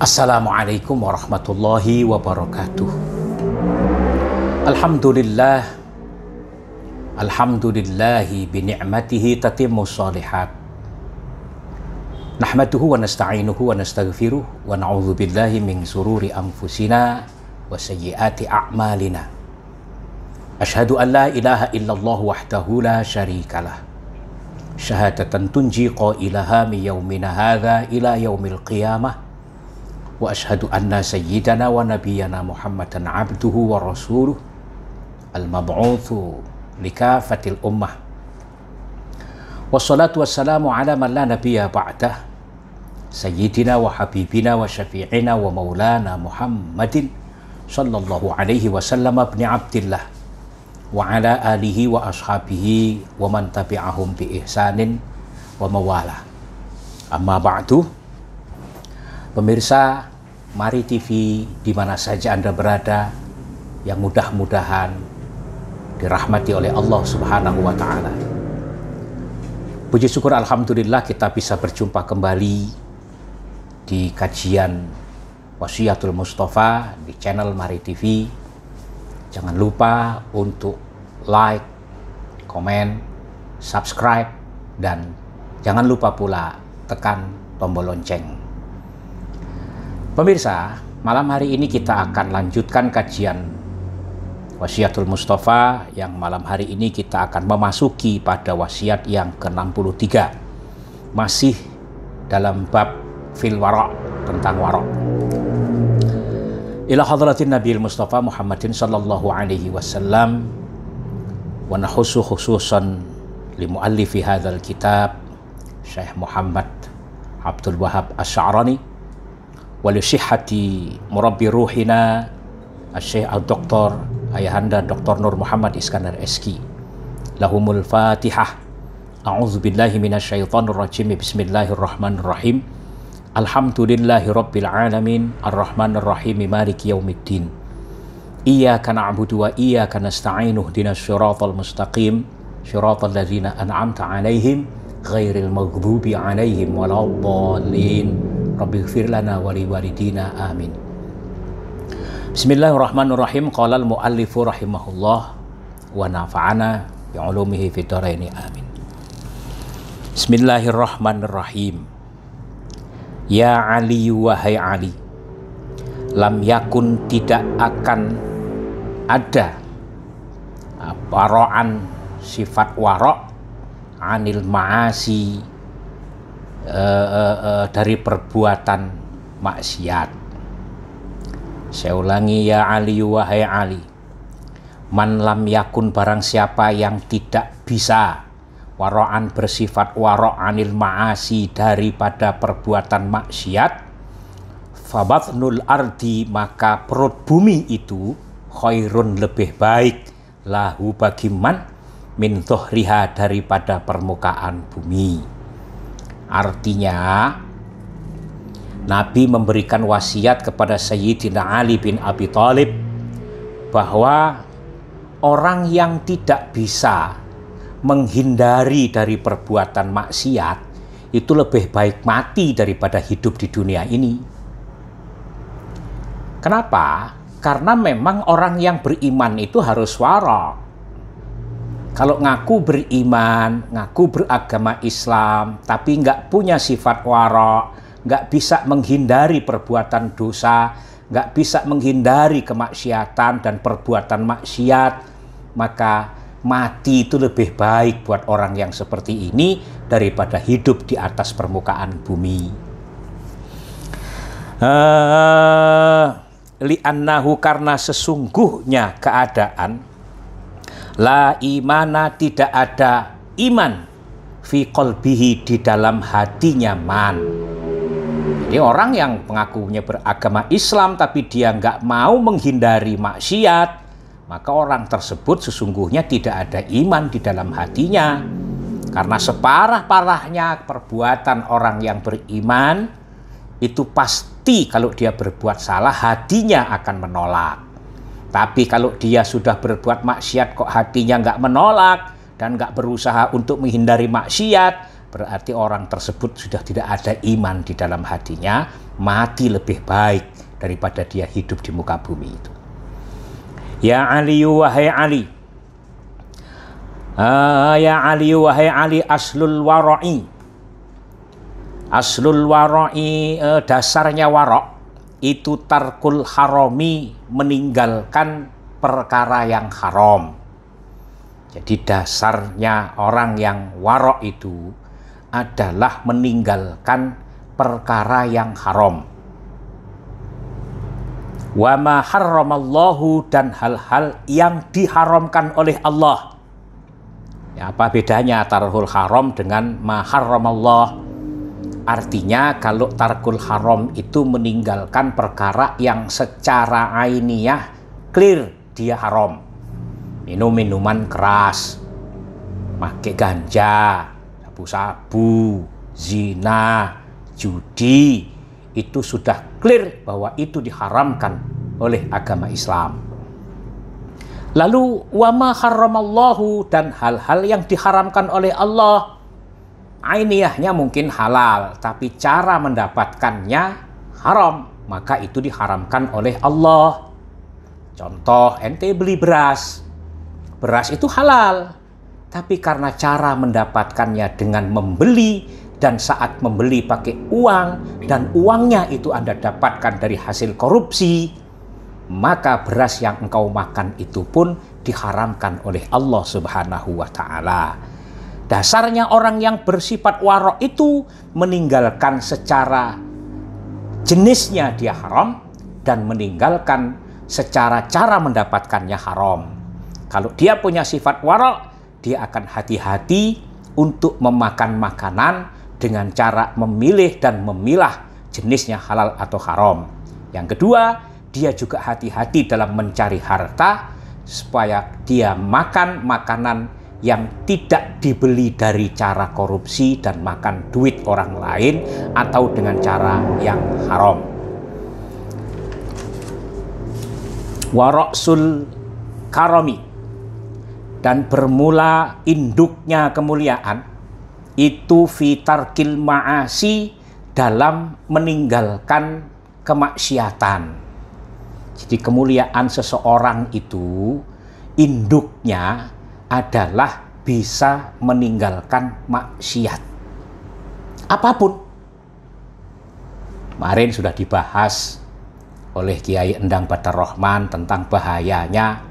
Assalamualaikum warahmatullahi wabarakatuh. Alhamdulillah, alhamdulillahi bini'matihi tatimmus shalihat. Nahmaduhu wa nasta'inuhu wa nastaghfiruh wa na'udzu billahi min sururi anfusina wa sayyiati a'malina. Asyhadu an la ilaha illallah wahdahu la syarikalah. Syahadatan tunji qailaha min yaumina hadza ila yaumil qiyamah. Wa ashhadu anna sayyidana wa nabiyyana Muhammadan abduhu wa rasuluh al-mab'utsu likafatil ummah. Wassalatu wassalamu ala man la nabiyya ba'dah sayyidina wa habibina wa syafi'ina wa maulana Muhammadin sallallahu alaihi wasallam ibni Abdillah wa ala alihi wa ashabihi wa man tabi'ahum bi ihsanin wa mawala. Amma ba'du. Pemirsa Mari TV di mana saja Anda berada, yang mudah-mudahan dirahmati oleh Allah Subhanahu wa Ta'ala. Puji syukur alhamdulillah kita bisa berjumpa kembali di kajian Wasiyatul Mustafa di channel Mari TV. Jangan lupa untuk like, komen, subscribe, dan jangan lupa pula tekan tombol lonceng. Pemirsa, malam hari ini kita akan lanjutkan kajian Wasiyatul Mustafa, yang malam hari ini kita akan memasuki pada wasiat yang ke-63. Masih dalam bab fil wara', tentang wara'. Ila hadratin Nabi Mustafa Muhammadin sallallahu alaihi wasallam wa nahusu khususan li muallifi hadzal kitab Syekh Muhammad Abdul Wahab Asy'arani wali sihhati murabbi ruhina Syekh Al-Doktor Ayahanda Dr. Nur Muhammad Iskandar SQ. Lahumul Fatihah. A'udzu billahi minasyaitonir rajim. Bismillahirrahmanirrahim. Alhamdulillahi rabbil alamin arrahmanir rahim maliki yaumiddin. Iyyaka na'budu wa iyyaka nasta'in ihdinas siratal mustaqim siratal ladzina an'amta 'alaihim ghairil maghdubi 'alaihim waladdallin. Rabbighfir lana wa liwalidina amin. Bismillahirrahmanirrahim. Qala al-muallifu rahimahullah wa nafa'ana bi 'ulumihi fid dharain amin. Bismillahirrahmanirrahim. Ya Ali, wahai Ali, lam yakun, tidak akan ada wara'an, sifat wara' anil ma'asi, dari perbuatan maksiat. Saya ulangi, ya Ali, wahai Ali, man lam yakun, barang siapa yang tidak bisa wara'an, bersifat wara' anil ma'asi, daripada perbuatan maksiat, fabatnul ardi, maka perut bumi itu khairun, lebih baik, lahu bagi man, min dhuhriha, daripada permukaan bumi. Artinya Nabi memberikan wasiat kepada Sayyidina Ali bin Abi Thalib bahwa orang yang tidak bisa menghindari dari perbuatan maksiat itu lebih baik mati daripada hidup di dunia ini. Kenapa? Karena memang orang yang beriman itu harus wara'. Kalau ngaku beriman, ngaku beragama Islam, tapi nggak punya sifat wara', nggak bisa menghindari perbuatan dosa, nggak bisa menghindari kemaksiatan dan perbuatan maksiat, maka mati itu lebih baik buat orang yang seperti ini daripada hidup di atas permukaan bumi. Li'annahu, karena sesungguhnya keadaan, la imana, tidak ada iman, fi qalbihi, di dalam hatinya man. Jadi orang yang mengakunya beragama Islam tapi dia nggak mau menghindari maksiat, maka orang tersebut sesungguhnya tidak ada iman di dalam hatinya. Karena separah-parahnya perbuatan orang yang beriman itu pasti kalau dia berbuat salah hatinya akan menolak. Tapi kalau dia sudah berbuat maksiat kok hatinya nggak menolak dan nggak berusaha untuk menghindari maksiat, berarti orang tersebut sudah tidak ada iman di dalam hatinya, mati lebih baik daripada dia hidup di muka bumi itu. Ya Ali, wahai Ali, ya Ali, wahai Ali, aslul wara'i, aslul wara'i, dasarnya warok itu tarkul harami, meninggalkan perkara yang haram. Jadi dasarnya orang yang warok itu adalah meninggalkan perkara yang haram. Wa ma harramallahu, dan hal-hal yang diharamkan oleh Allah. Ya, apa bedanya tarkul haram dengan ma harramallah? Artinya kalau tarkul haram itu meninggalkan perkara yang secara ainiyah clear dia haram. Minum minuman keras, pakai ganja, sabu-sabu, zina, judi, itu sudah clear bahwa itu diharamkan oleh agama Islam. Lalu wama harramallahu, dan hal-hal yang diharamkan oleh Allah, ainiyahnya mungkin halal, tapi cara mendapatkannya haram, maka itu diharamkan oleh Allah. Contoh, ente beli beras, beras itu halal, tapi karena cara mendapatkannya dengan membeli, dan saat membeli pakai uang, dan uangnya itu Anda dapatkan dari hasil korupsi, maka beras yang engkau makan itu pun diharamkan oleh Allah Subhanahu wa Ta'ala. Dasarnya orang yang bersifat warok itu meninggalkan secara jenisnya dia haram, dan meninggalkan secara cara mendapatkannya haram. Kalau dia punya sifat warok, dia akan hati-hati untuk memakan makanan dengan cara memilih dan memilah jenisnya halal atau haram. Yang kedua, dia juga hati-hati dalam mencari harta supaya dia makan makanan yang tidak dibeli dari cara korupsi dan makan duit orang lain atau dengan cara yang haram. Waroksul karami, dan bermula induknya kemuliaan itu fitarkil ma'asi, dalam meninggalkan kemaksiatan. Jadi kemuliaan seseorang itu induknya adalah bisa meninggalkan maksiat apapun. Kemarin sudah dibahas oleh Kiai Endang Badar Rahman tentang bahayanya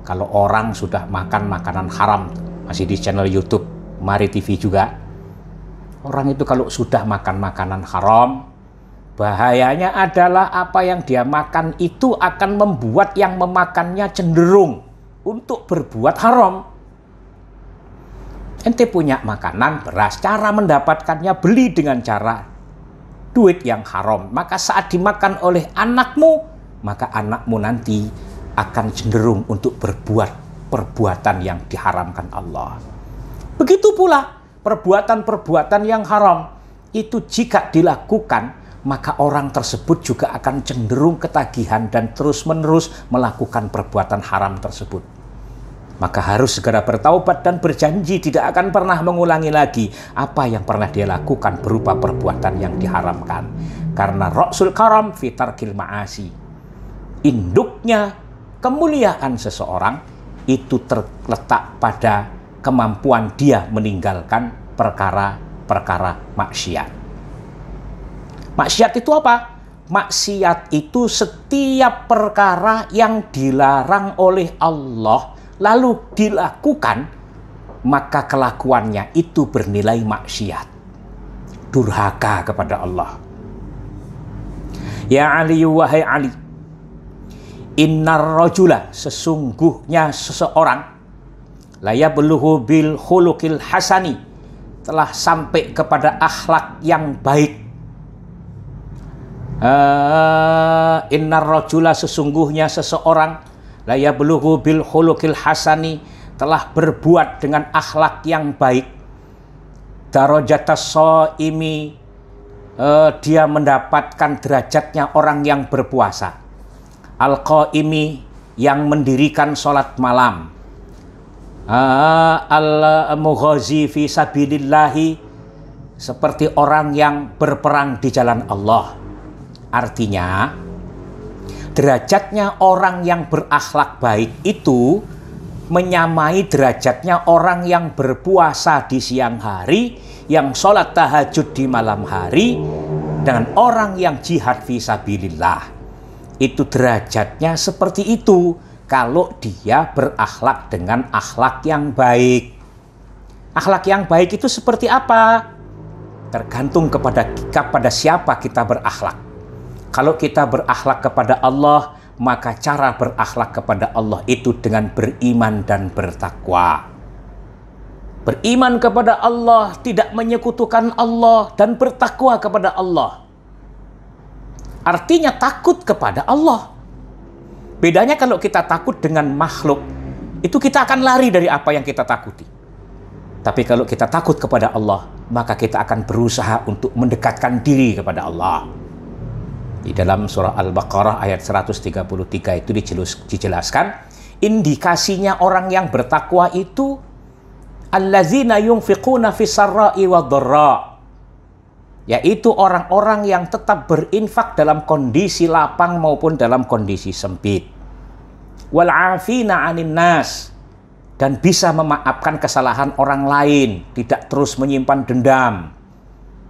kalau orang sudah makan makanan haram, masih di channel YouTube Mari TV juga. Orang itu kalau sudah makan makanan haram, bahayanya adalah apa yang dia makan itu akan membuat yang memakannya cenderung untuk berbuat haram. Ente punya makanan beras, cara mendapatkannya beli dengan cara duit yang haram. Maka saat dimakan oleh anakmu, maka anakmu nanti akan cenderung untuk berbuat perbuatan yang diharamkan Allah. Begitu pula perbuatan-perbuatan yang haram itu jika dilakukan, maka orang tersebut juga akan cenderung ketagihan dan terus-menerus melakukan perbuatan haram tersebut. Maka harus segera bertaubat dan berjanji tidak akan pernah mengulangi lagi apa yang pernah dia lakukan berupa perbuatan yang diharamkan. Karena Ra'sul Karam fitarkil ma'asi, induknya kemuliaan seseorang itu terletak pada kemampuan dia meninggalkan perkara-perkara maksiat. Maksiat itu apa? Maksiat itu setiap perkara yang dilarang oleh Allah lalu dilakukan, maka kelakuannya itu bernilai maksiat, durhaka kepada Allah. Ya Ali, wahai Ali, innar rajula, sesungguhnya seseorang, la yablughu bil khuluqil hasani, telah sampai kepada akhlak yang baik. Innar rajula, sesungguhnya seseorang, la yablughu bil khuluqil hasani, telah berbuat dengan akhlak yang baik. Darajatas shaimi, dia mendapatkan derajatnya orang yang berpuasa. Al-qaimi, yang mendirikan sholat malam. Al-mughazi fi sabilillahi, seperti orang yang berperang di jalan Allah. Artinya, derajatnya orang yang berakhlak baik itu menyamai derajatnya orang yang berpuasa di siang hari, yang sholat tahajud di malam hari, dengan orang yang jihad fisabilillah. Itu derajatnya seperti itu kalau dia berakhlak dengan akhlak yang baik. Akhlak yang baik itu seperti apa? Tergantung kepada siapa kita berakhlak. Kalau kita berakhlak kepada Allah, maka cara berakhlak kepada Allah itu dengan beriman dan bertakwa. Beriman kepada Allah, tidak menyekutukan Allah, dan bertakwa kepada Allah. Artinya takut kepada Allah. Bedanya kalau kita takut dengan makhluk, itu kita akan lari dari apa yang kita takuti. Tapi kalau kita takut kepada Allah, maka kita akan berusaha untuk mendekatkan diri kepada Allah. Di dalam surah Al-Baqarah ayat 133 itu dijelaskan, indikasinya orang yang bertakwa itu allazina yunfiquna fis sarra'i wad-dharra, yaitu orang-orang yang tetap berinfak dalam kondisi lapang maupun dalam kondisi sempit. Wal 'afina 'anil nas, dan bisa memaafkan kesalahan orang lain, tidak terus menyimpan dendam.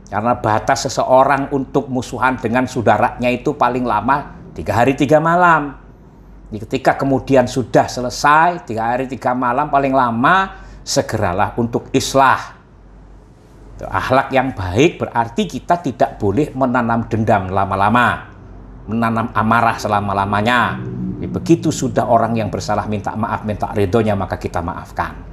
Karena batas seseorang untuk musuhan dengan saudaranya itu paling lama 3 hari 3 malam. Ketika kemudian sudah selesai 3 hari 3 malam paling lama, segeralah untuk islah. Akhlak yang baik berarti kita tidak boleh menanam dendam lama-lama, menanam amarah selama-lamanya. Begitu sudah orang yang bersalah minta maaf, minta ridhonya, maka kita maafkan.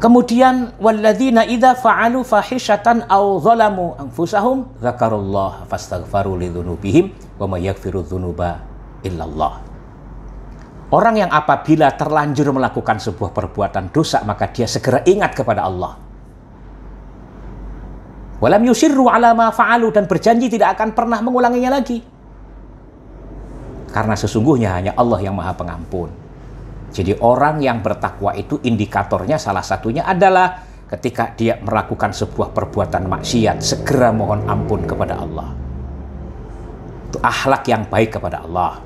Kemudian walladzina idza fa'alu fahishatan aw zalamu anfusahum dzakarullaha fastaghfaru lidzunubihim wa may yaghfiru dzunuba illallah. Orang yang apabila terlanjur melakukan sebuah perbuatan dosa, maka dia segera ingat kepada Allah. Walam yusirru ala ma fa'alu, dan berjanji tidak akan pernah mengulanginya lagi. Karena sesungguhnya hanya Allah yang Maha Pengampun. Jadi orang yang bertakwa itu indikatornya salah satunya adalah ketika dia melakukan sebuah perbuatan maksiat, segera mohon ampun kepada Allah. Itu akhlak yang baik kepada Allah.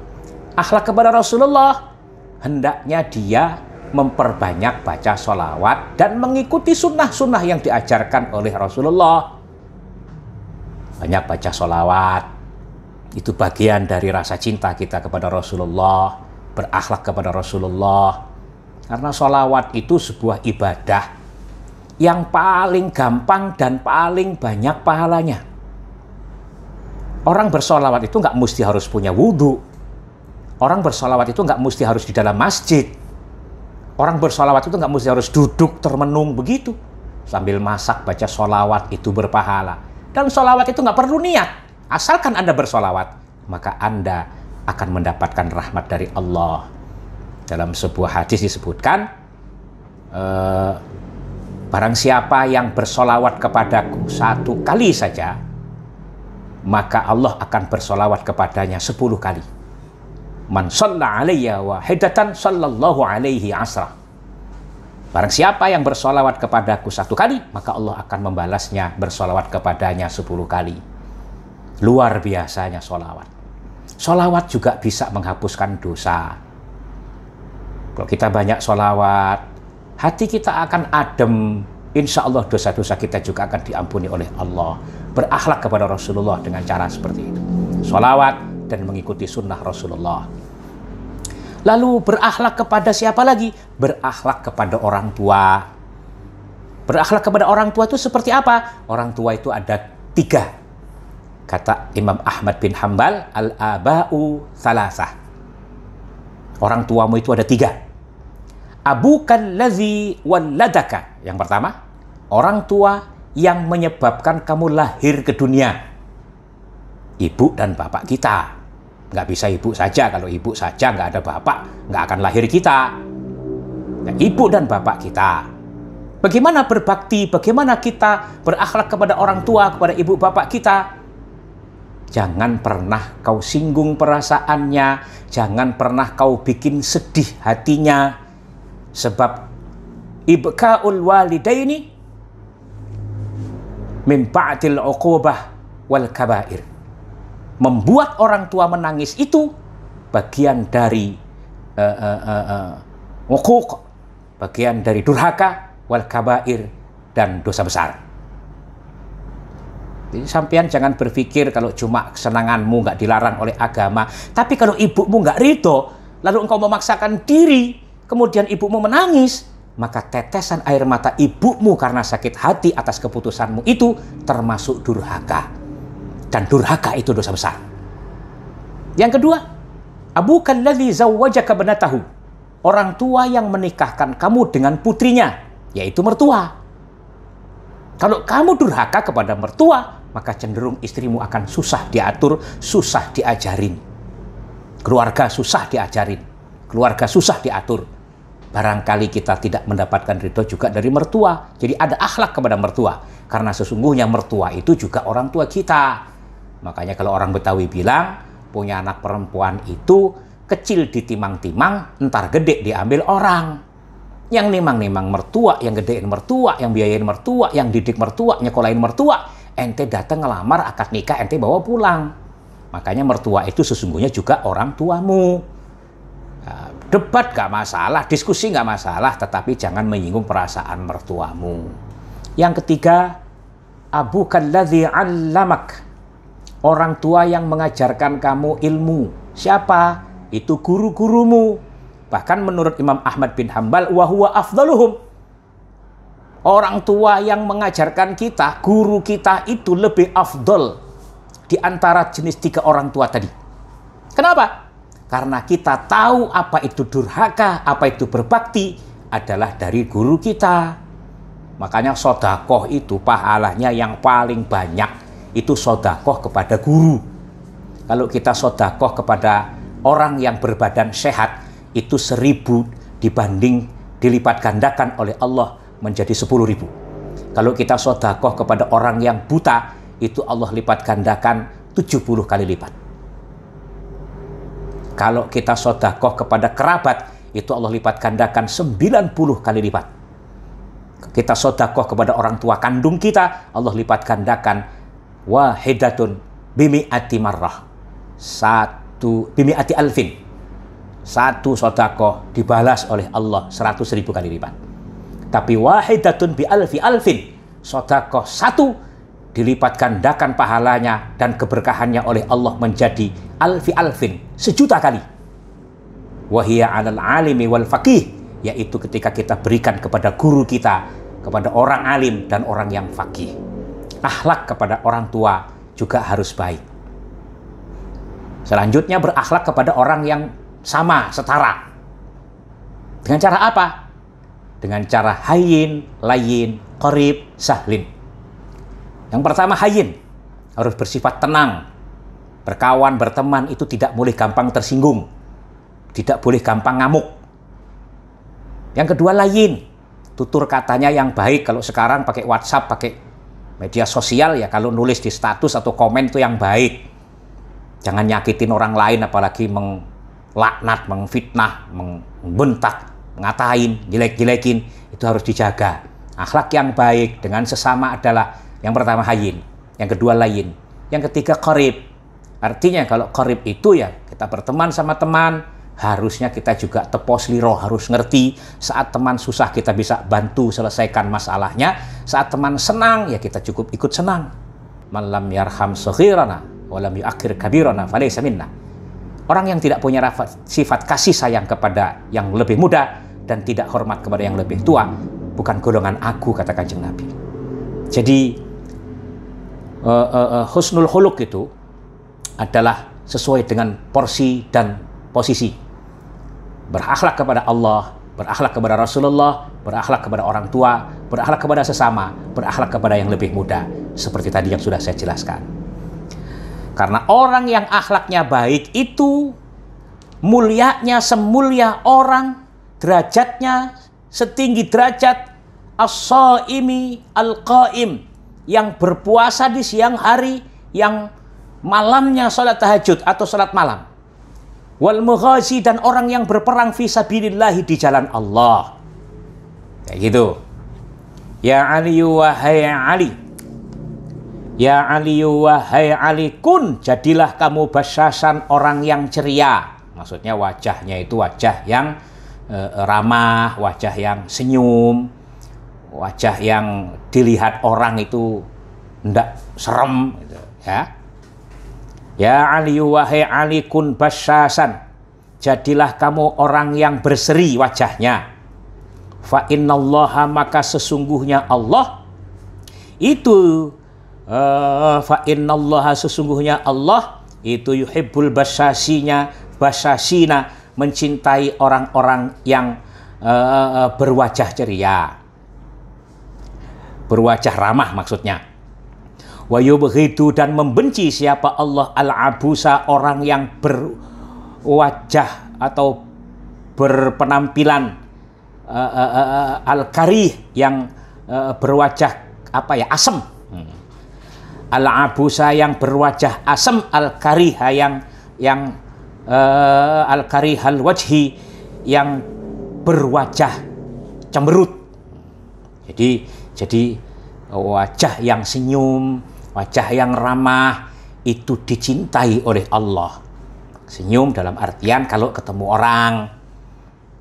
Akhlak kepada Rasulullah, hendaknya dia memperbanyak baca sholawat dan mengikuti sunnah-sunnah yang diajarkan oleh Rasulullah. Banyak baca sholawat, itu bagian dari rasa cinta kita kepada Rasulullah, berakhlak kepada Rasulullah. Karena sholawat itu sebuah ibadah yang paling gampang dan paling banyak pahalanya. Orang bersolawat itu nggak mesti harus punya wudhu. Orang bersolawat itu nggak mesti harus di dalam masjid. Orang bersolawat itu nggak mesti harus duduk termenung begitu. Sambil masak baca solawat itu berpahala. Dan solawat itu nggak perlu niat. Asalkan Anda bersolawat, maka Anda akan mendapatkan rahmat dari Allah. Dalam sebuah hadis disebutkan, barang siapa yang bersolawat kepadaku 1 kali saja, maka Allah akan bersolawat kepadanya 10 kali. Man shalla alayya wahidatan sallallahu alaihi asra. Barang siapa yang bersolawat kepadaku 1 kali, maka Allah akan membalasnya bersolawat kepadanya 10 kali. Luar biasanya solawat. Solawat juga bisa menghapuskan dosa. Kalau kita banyak solawat, hati kita akan adem. Insya Allah dosa-dosa kita juga akan diampuni oleh Allah. Berakhlak kepada Rasulullah dengan cara seperti itu. Solawat dan mengikuti sunnah Rasulullah. Lalu berakhlak kepada siapa lagi? Berakhlak kepada orang tua. Berakhlak kepada orang tua itu seperti apa? Orang tua itu ada 3. Kata Imam Ahmad bin Hanbal, al-aba'u thalasah. Orang tuamu itu ada 3. Abukan lazi walladaka. Yang pertama, orang tua yang menyebabkan kamu lahir ke dunia. Ibu dan bapak kita. Nggak bisa ibu saja. Kalau ibu saja nggak ada bapak, nggak akan lahir kita. Nah, ibu dan bapak kita. Bagaimana berbakti, bagaimana kita berakhlak kepada orang tua, kepada ibu bapak kita. Jangan pernah kau singgung perasaannya, jangan pernah kau bikin sedih hatinya. Sebab ibqa'ul walidaini min ba'dil uqubah wal kabair. Membuat orang tua menangis itu bagian dari uquq, bagian dari durhaka wal kabair, dan dosa besar. Jadi sampean jangan berpikir kalau cuma kesenanganmu nggak dilarang oleh agama, tapi kalau ibumu nggak ridho, lalu engkau memaksakan diri, kemudian ibumu menangis, maka tetesan air mata ibumu karena sakit hati atas keputusanmu itu termasuk durhaka. Dan durhaka itu dosa besar. Yang kedua, abuka alladzi zawwajaka banatahu. Orang tua yang menikahkan kamu dengan putrinya, yaitu mertua. Kalau kamu durhaka kepada mertua, maka cenderung istrimu akan susah diatur, susah diajarin. Keluarga susah diajarin, keluarga susah diatur. Barangkali kita tidak mendapatkan ridho juga dari mertua. Jadi ada akhlak kepada mertua. Karena sesungguhnya mertua itu juga orang tua kita. Makanya kalau orang Betawi bilang, punya anak perempuan itu kecil ditimang-timang, entar gede diambil orang. Yang nimang-nimang mertua, yang gedein mertua, yang biayain mertua, yang didik mertua, nyekolahin mertua, ente datang ngelamar, akad nikah, ente bawa pulang. Makanya mertua itu sesungguhnya juga orang tuamu. Nah, debat gak masalah, diskusi gak masalah, tetapi jangan menyinggung perasaan mertuamu. Yang ketiga, abuka alladzi 'allamak. Orang tua yang mengajarkan kamu ilmu. Siapa? Itu guru-gurumu. Bahkan menurut Imam Ahmad bin Hambal, wa huwa afdaluhum. Orang tua yang mengajarkan kita, guru kita itu lebih afdal di antara jenis 3 orang tua tadi. Kenapa? Karena kita tahu apa itu durhaka, apa itu berbakti adalah dari guru kita. Makanya sodakoh itu pahalanya yang paling banyak itu sodakoh kepada guru. Kalau kita sodakoh kepada orang yang berbadan sehat, itu 1000 dibanding dilipat gandakan oleh Allah menjadi 10.000. Kalau kita sodakoh kepada orang yang buta, itu Allah lipat gandakan 70 kali lipat. Kalau kita sodakoh kepada kerabat, itu Allah lipat gandakan 90 kali lipat. Kita sodakoh kepada orang tua kandung kita, Allah lipat gandakan wahidatun bimi'ati marrah. Bimi'ati alfin. Satu sodakoh dibalas oleh Allah 100.000 kali lipat. Tapi wahidatun bi alfi alfin. Sodakoh satu dilipat gandakan pahalanya dan keberkahannya oleh Allah menjadi alfi alfin, 1.000.000 kali. Wahiyya 'alal 'alimi wal faqih, yaitu ketika kita berikan kepada guru kita, kepada orang alim dan orang yang faqih. Akhlak kepada orang tua juga harus baik. Selanjutnya berakhlak kepada orang yang sama, setara. Dengan cara apa? Dengan cara hayyin, layyin, qarib, sahlin. Yang pertama hayyin, harus bersifat tenang. Berkawan, berteman itu tidak boleh gampang tersinggung. Tidak boleh gampang ngamuk. Yang kedua layyin, tutur katanya yang baik. Kalau sekarang pakai WhatsApp, pakai media sosial, ya kalau nulis di status atau komen itu yang baik. Jangan nyakitin orang lain, apalagi melaknat, mengfitnah, membentak, ngatain, jelek-jelekin. Itu harus dijaga. Akhlak yang baik dengan sesama adalah yang pertama hayyin, yang kedua layyin, yang ketiga qarib. Artinya kalau qarib itu ya kita berteman sama teman, harusnya kita juga tepos liro, harus ngerti saat teman susah kita bisa bantu selesaikan masalahnya, saat teman senang ya kita cukup ikut senang. Man lam yarham saghirana wa lam yu'akhir kabirana falaysa minna. Orang yang tidak punya sifat kasih sayang kepada yang lebih muda dan tidak hormat kepada yang lebih tua bukan golongan aku, kata Kanjeng Nabi. Jadi husnul khuluq itu adalah sesuai dengan porsi dan posisi. Berakhlak kepada Allah, berakhlak kepada Rasulullah, berakhlak kepada orang tua, berakhlak kepada sesama, berakhlak kepada yang lebih muda. Seperti tadi yang sudah saya jelaskan. Karena orang yang akhlaknya baik itu mulianya semulia orang, derajatnya setinggi derajat as-shaimi al-qaim, yang berpuasa di siang hari, yang malamnya sholat tahajud atau sholat malam. Wal mughazi, dan orang yang berperang fi sabilillah di jalan Allah. Kayak gitu. Ya Ali, wahai Ali, Ya Aliyu, wahai Ali, kun, jadilah kamu basyasan, orang yang ceria. Maksudnya wajahnya itu wajah yang ramah, wajah yang senyum, wajah yang dilihat orang itu ndak serem gitu, ya. Ya Aliyu, wahai Ali, kun basyasan, jadilah kamu orang yang berseri wajahnya. Fa innallaha, maka sesungguhnya Allah itu fa innallaha, sesungguhnya Allah itu yuhibbul basyasina, mencintai orang-orang yang berwajah ceria, berwajah ramah maksudnya. Wa yubghidu, dan membenci siapa Allah al-abusa, orang yang berwajah atau berpenampilan al-karih, yang berwajah asem. Al-abusa, yang berwajah asem, al-kariha, yang al-karihal wajhi, yang berwajah cemberut. Jadi wajah yang senyum, wajah yang ramah itu dicintai oleh Allah. Senyum dalam artian kalau ketemu orang,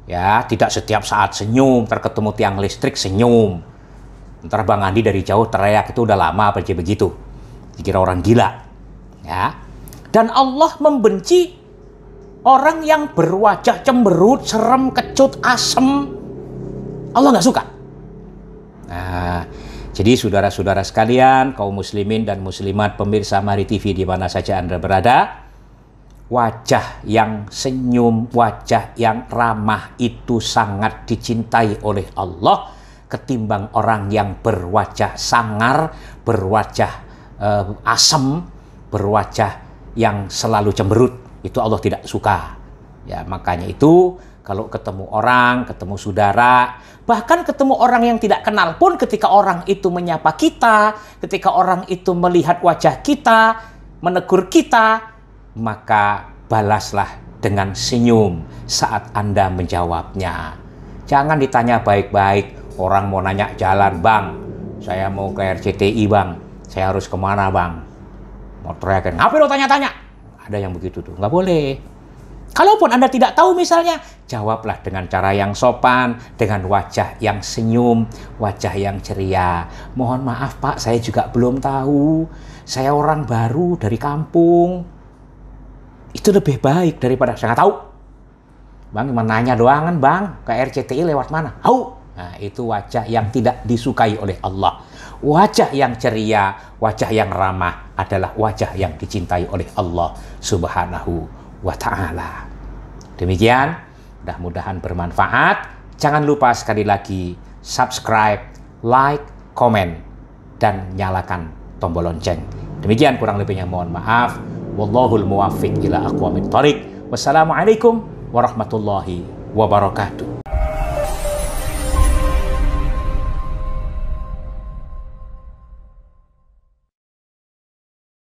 ya, tidak setiap saat senyum. Terketemu tiang listrik senyum, ntar Bang Andi dari jauh teriak, itu udah lama apa begitu, dikira orang gila, ya. Dan Allah membenci orang yang berwajah cemberut, serem, kecut, asem. Allah nggak suka. Nah, jadi saudara-saudara sekalian, kaum muslimin dan muslimat, pemirsa Mari TV di mana saja Anda berada, wajah yang senyum, wajah yang ramah itu sangat dicintai oleh Allah ketimbang orang yang berwajah sangar, berwajah asem, berwajah yang selalu cemberut. Itu Allah tidak suka. Ya, makanya itu kalau ketemu orang, ketemu saudara, bahkan ketemu orang yang tidak kenal pun, ketika orang itu menyapa kita, ketika orang itu melihat wajah kita, menegur kita, maka balaslah dengan senyum saat Anda menjawabnya. Jangan ditanya baik-baik. Orang mau nanya jalan, Bang, saya mau ke RCTI, Bang, saya harus kemana, Bang? Mau teriakin, ngapain lo tanya-tanya? Ada yang begitu tuh, nggak boleh. Kalaupun Anda tidak tahu misalnya, jawablah dengan cara yang sopan, dengan wajah yang senyum, wajah yang ceria. Mohon maaf Pak, saya juga belum tahu. Saya orang baru dari kampung. Itu lebih baik daripada saya nggak tahu. Bang, menanya doang kan, Bang, ke RCTI lewat mana? Tahu. Nah, itu wajah yang tidak disukai oleh Allah. Wajah yang ceria, wajah yang ramah adalah wajah yang dicintai oleh Allah Subhanahu wa ta'ala. Demikian, mudah-mudahan bermanfaat. Jangan lupa sekali lagi subscribe, like, komen, dan nyalakan tombol lonceng. Demikian kurang lebihnya, mohon maaf. Wallahul muwaffiq ila aqwamit thoriq. Wassalamualaikum warahmatullahi wabarakatuh.